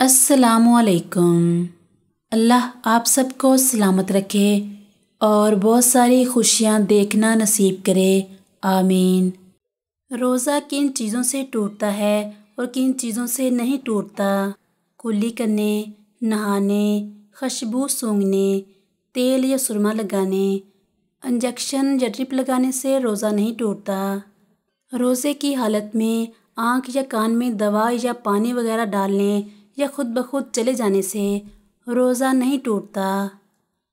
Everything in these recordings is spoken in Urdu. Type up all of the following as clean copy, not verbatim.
السلام علیکم۔ اللہ آپ سب کو سلامت رکھے اور بہت ساری خوشیاں دیکھنا نصیب کرے، آمین۔ روزہ کن چیزوں سے ٹوٹتا ہے اور کن چیزوں سے نہیں ٹوٹتا؟ کلی کرنے، نہانے، خوشبو سونگھنے، تیل یا سرما لگانے، انجیکشن یا ڈرپ لگانے سے روزہ نہیں ٹوٹتا۔ روزے کی حالت میں آنکھ یا کان میں دوا یا پانی وغیرہ ڈالنے یا خود بخود چلے جانے سے روزہ نہیں ٹوٹتا۔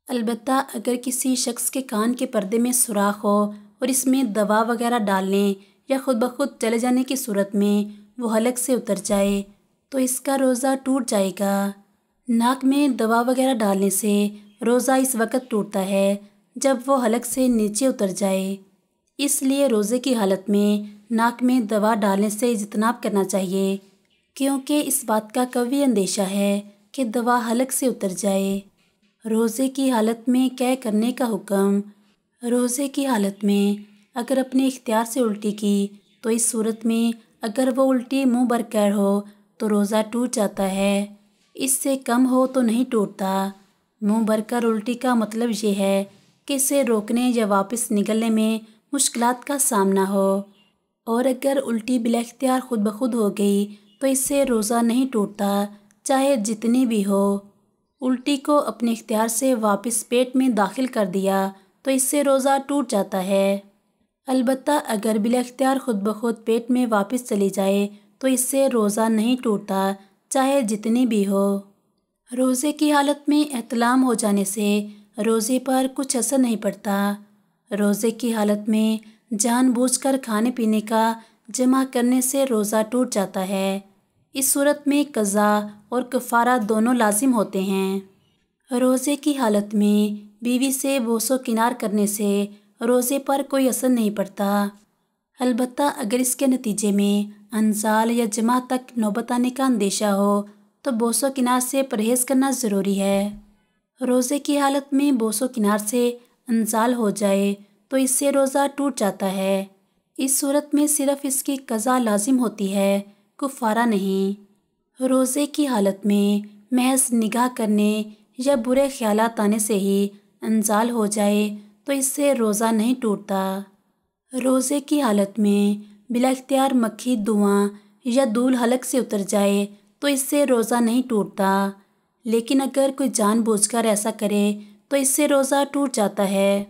البتہ اگر کسی شخص کے کان کے پردے میں سوراخ ہو اور اس میں دوا وغیرہ ڈالنے یا خود بخود چلے جانے کی صورت میں وہ حلق سے اتر جائے تو اس کا روزہ ٹوٹ جائے گا۔ ناک میں دوا وغیرہ ڈالنے سے روزہ اس وقت ٹوٹتا ہے جب وہ حلق سے نیچے اتر جائے۔ اس لیے روزے کی حالت میں ناک میں دوا ڈالنے سے اجتناب کرنا چاہیے، کیونکہ اس بات کا قوی اندیشہ ہے کہ دوا حلق سے اتر جائے۔ روزے کی حالت میں قے کرنے کا حکم۔ روزے کی حالت میں اگر اپنے اختیار سے الٹی کی تو اس صورت میں اگر وہ الٹی منہ بھر کر ہو تو روزہ ٹوٹ جاتا ہے، اس سے کم ہو تو نہیں ٹوٹتا۔ منہ بھر کر الٹی کا مطلب یہ ہے کہ اسے روکنے یا واپس نکلنے میں مشکلات کا سامنا ہو، اور اگر الٹی بلا اختیار خود بخود ہو گئی تو اس سے روزہ نہیں ٹوٹتا، چاہے جتنی بھی ہو۔ الٹی کو اپنے اختیار سے واپس پیٹ میں داخل کر دیا تو اس سے روزہ ٹوٹ جاتا ہے۔ البتہ اگر بلا اختیار خود بخود پیٹ میں واپس چلی جائے تو اس سے روزہ نہیں ٹوٹتا، چاہے جتنی بھی ہو۔ روزے کی حالت میں احتلام ہو جانے سے روزے پر کچھ اثر نہیں پڑتا۔ روزے کی حالت میں جان بوجھ کر کھانے پینے کا جمع کرنے سے روزہ ٹوٹ جاتا ہے۔ اس صورت میں قضا اور کفارہ دونوں لازم ہوتے ہیں۔ روزے کی حالت میں بیوی سے بوس و کنار کرنے سے روزے پر کوئی اثر نہیں پڑتا، البتہ اگر اس کے نتیجے میں انزال یا جمع تک نوبت آنے کا اندیشہ ہو تو بوس و کنار سے پرہیز کرنا ضروری ہے۔ روزے کی حالت میں بوس و کنار سے انزال ہو جائے تو اس سے روزہ ٹوٹ جاتا ہے۔ اس صورت میں صرف اس کی قضا لازم ہوتی ہے، کفارہ نہیں۔ روزے کی حالت میں محض نگاہ کرنے یا برے خیالات آنے سے ہی انزال ہو جائے تو اس سے روزہ نہیں ٹوٹتا۔ روزے کی حالت میں بلا اختیار مکھی، دھواں یا دھول حلق سے اتر جائے تو اس سے روزہ نہیں ٹوٹتا، لیکن اگر کوئی جان بوجھ کر ایسا کرے تو اس سے روزہ ٹوٹ جاتا ہے۔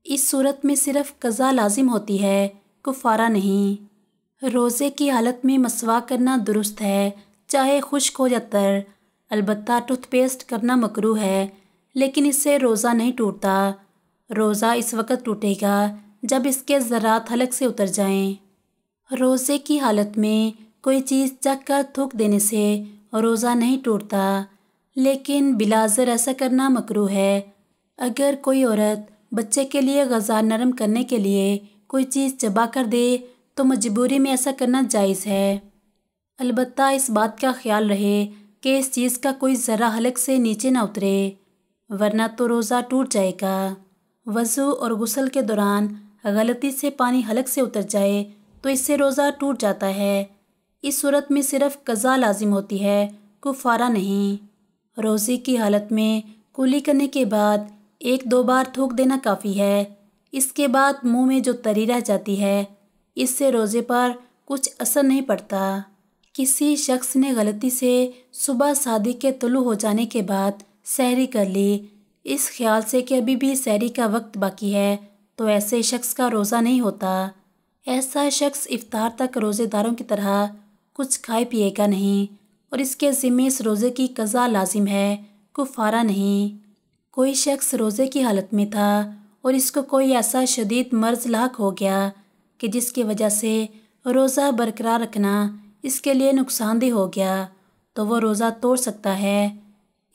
اس صورت میں صرف قضا لازم ہوتی ہے، کفارہ نہیں۔ روزے کی حالت میں مسواک کرنا درست ہے، چاہے خشک ہو یا تر، البتہ ٹوتھ پیسٹ کرنا مکروہ ہے، لیکن اس سے روزہ نہیں ٹوٹتا۔ روزہ اس وقت ٹوٹے گا جب اس کے ذرات حلق سے اتر جائیں۔ روزے کی حالت میں کوئی چیز چکھ کر تھوک دینے سے روزہ نہیں ٹوٹتا، لیکن بلا عذر ایسا کرنا مکروہ ہے۔ اگر کوئی عورت بچے کے لیے غذا نرم کرنے کے لیے کوئی چیز چبا کر دے تو مجبوری میں ایسا کرنا جائز ہے، البتہ اس بات کا خیال رہے کہ اس چیز کا کوئی ذرہ حلق سے نیچے نہ اترے، ورنہ تو روزہ ٹوٹ جائے گا۔ وضو اور غسل کے دوران غلطی سے پانی حلق سے اتر جائے تو اس سے روزہ ٹوٹ جاتا ہے۔ اس صورت میں صرف قضا لازم ہوتی ہے، کفارہ نہیں۔ روزے کی حالت میں کلی کرنے کے بعد 1-2 بار تھوک دینا کافی ہے۔ اس کے بعد منہ میں جو تری رہ جاتی ہے، اس سے روزے پر کچھ اثر نہیں پڑتا۔ کسی شخص نے غلطی سے صبح صادق کے طلوع ہو جانے کے بعد سحری کر لی، اس خیال سے کہ ابھی بھی سحری کا وقت باقی ہے، تو ایسے شخص کا روزہ نہیں ہوتا۔ ایسا شخص افطار تک روزے داروں کی طرح کچھ کھائے پیے گا نہیں، اور اس کے ذمے اس روزے کی قضا لازم ہے، کفارہ نہیں۔ کوئی شخص روزے کی حالت میں تھا اور اس کو کوئی ایسا شدید مرض لاحق ہو گیا کہ جس کی وجہ سے روزہ برقرار رکھنا اس کے لیے نقصان دہ ہو گیا، تو وہ روزہ توڑ سکتا ہے۔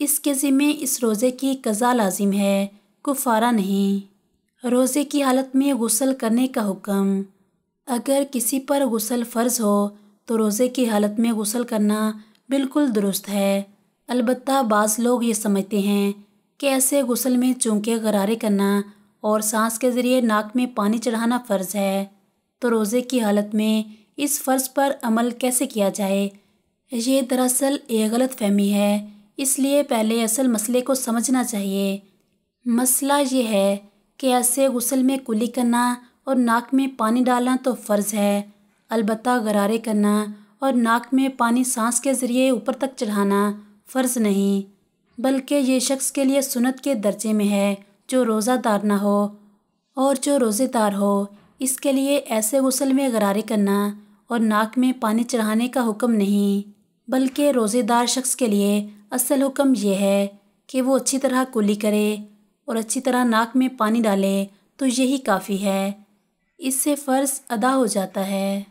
اس کے ذمے اس روزے کی قضا لازم ہے، کفارہ نہیں۔ روزے کی حالت میں غسل کرنے کا حکم۔ اگر کسی پر غسل فرض ہو تو روزے کی حالت میں غسل کرنا بالکل درست ہے، البتہ بعض لوگ یہ سمجھتے ہیں کہ ایسے غسل میں چونکہ غرارے کرنا اور سانس کے ذریعے ناک میں پانی چڑھانا فرض ہے، تو روزے کی حالت میں اس فرض پر عمل کیسے کیا جائے؟ یہ دراصل ایک غلط فہمی ہے، اس لیے پہلے اصل مسئلے کو سمجھنا چاہیے۔ مسئلہ یہ ہے کہ ایسے غسل میں کلی کرنا اور ناک میں پانی ڈالنا تو فرض ہے، البتہ غرارے کرنا اور ناک میں پانی سانس کے ذریعے اوپر تک چڑھانا فرض نہیں، بلکہ یہ شخص کے لیے سنت کے درجے میں ہے جو روزہ دار نہ ہو، اور جو روزے دار ہو اس کے لیے ایسے غسل میں غرارے کرنا اور ناک میں پانی چڑھانے کا حکم نہیں، بلکہ روزے دار شخص کے لیے اصل حکم یہ ہے کہ وہ اچھی طرح کلی کرے اور اچھی طرح ناک میں پانی ڈالے، تو یہی کافی ہے، اس سے فرض ادا ہو جاتا ہے۔